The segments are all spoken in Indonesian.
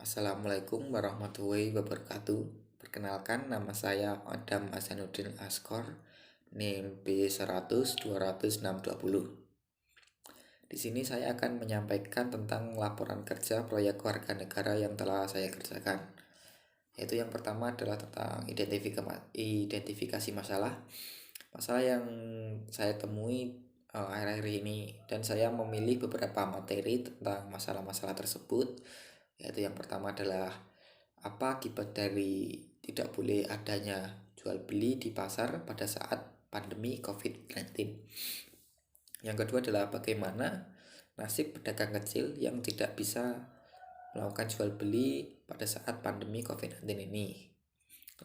Assalamualaikum warahmatullahi wabarakatuh. Perkenalkan, nama saya Adam Hasanuddin Askor, NIM B100-200-620. Di sini saya akan menyampaikan tentang laporan kerja proyek warga negara yang telah saya kerjakan. Yaitu yang pertama adalah tentang identifikasi masalah yang saya temui akhir-akhir ini, dan saya memilih beberapa materi tentang masalah-masalah tersebut. Yaitu yang pertama adalah apa akibat dari tidak boleh adanya jual beli di pasar pada saat pandemi COVID-19. Yang kedua adalah bagaimana nasib pedagang kecil yang tidak bisa melakukan jual beli pada saat pandemi COVID-19 ini.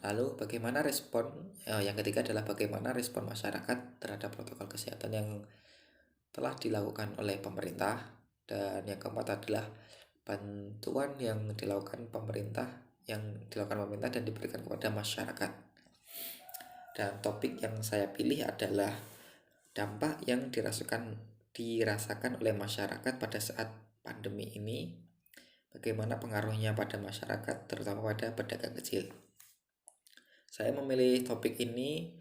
Lalu bagaimana yang ketiga adalah bagaimana respon masyarakat terhadap protokol kesehatan yang telah dilakukan oleh pemerintah. Dan yang keempat adalah bantuan yang dilakukan pemerintah dan diberikan kepada masyarakat. Dan topik yang saya pilih adalah dampak yang dirasakan oleh masyarakat pada saat pandemi ini, bagaimana pengaruhnya pada masyarakat, terutama pada pedagang kecil. Saya memilih topik ini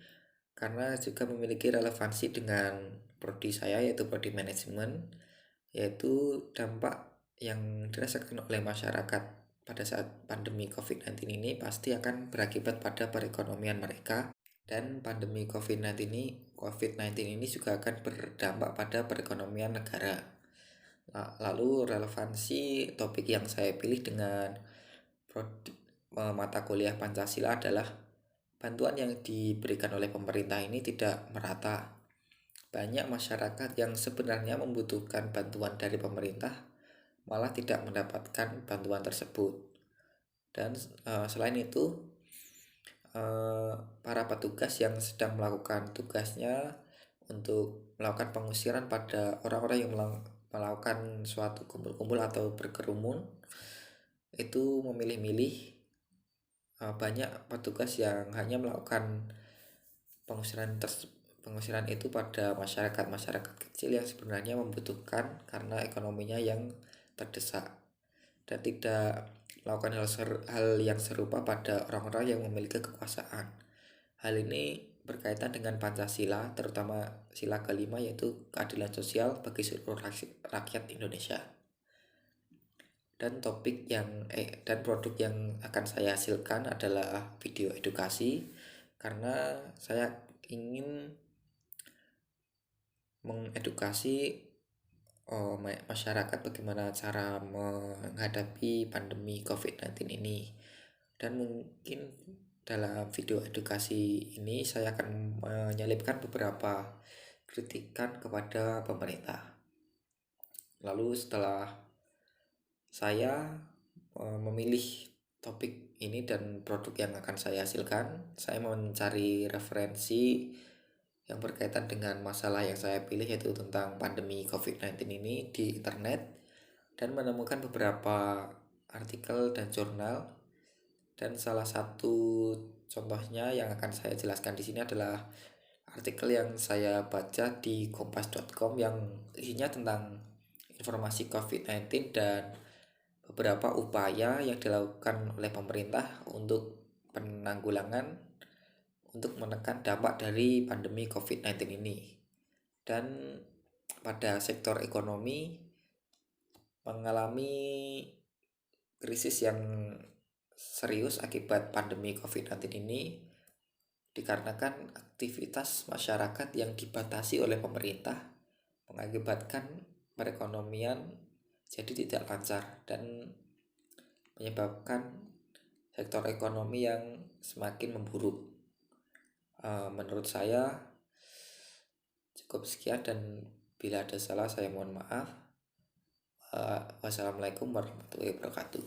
karena juga memiliki relevansi dengan prodi saya, yaitu prodi manajemen, yaitu dampak yang dirasakan oleh masyarakat pada saat pandemi COVID-19 ini pasti akan berakibat pada perekonomian mereka, dan pandemi COVID-19 ini juga akan berdampak pada perekonomian negara. Lalu relevansi topik yang saya pilih dengan mata kuliah Pancasila adalah bantuan yang diberikan oleh pemerintah ini tidak merata. Banyak masyarakat yang sebenarnya membutuhkan bantuan dari pemerintah malah tidak mendapatkan bantuan tersebut. Dan selain itu, para petugas yang sedang melakukan tugasnya untuk melakukan pengusiran pada orang-orang yang melakukan suatu kumpul-kumpul atau berkerumun itu memilih-milih. Banyak petugas yang hanya melakukan pengusiran itu pada masyarakat kecil yang sebenarnya membutuhkan karena ekonominya yang terdesak, dan tidak melakukan hal yang serupa pada orang-orang yang memiliki kekuasaan. Hal ini berkaitan dengan Pancasila, terutama sila kelima, yaitu keadilan sosial bagi seluruh rakyat Indonesia. Dan dan produk yang akan saya hasilkan adalah video edukasi, karena saya ingin mengedukasi masyarakat bagaimana cara menghadapi pandemi COVID-19 ini. Dan mungkin dalam video edukasi ini saya akan menyelipkan beberapa kritikan kepada pemerintah. Lalu setelah saya memilih topik ini dan produk yang akan saya hasilkan, saya mencari referensi yang berkaitan dengan masalah yang saya pilih, yaitu tentang pandemi COVID-19 ini di internet, dan menemukan beberapa artikel dan jurnal. Dan salah satu contohnya yang akan saya jelaskan di sini adalah artikel yang saya baca di kompas.com yang isinya tentang informasi COVID-19 dan beberapa upaya yang dilakukan oleh pemerintah untuk penanggulangan untuk menekan dampak dari pandemi COVID-19 ini. Dan pada sektor ekonomi mengalami krisis yang serius akibat pandemi COVID-19 ini, dikarenakan aktivitas masyarakat yang dibatasi oleh pemerintah mengakibatkan perekonomian jadi tidak lancar dan menyebabkan sektor ekonomi yang semakin memburuk. Menurut saya cukup sekian, dan bila ada salah saya mohon maaf. Wassalamualaikum warahmatullahi wabarakatuh.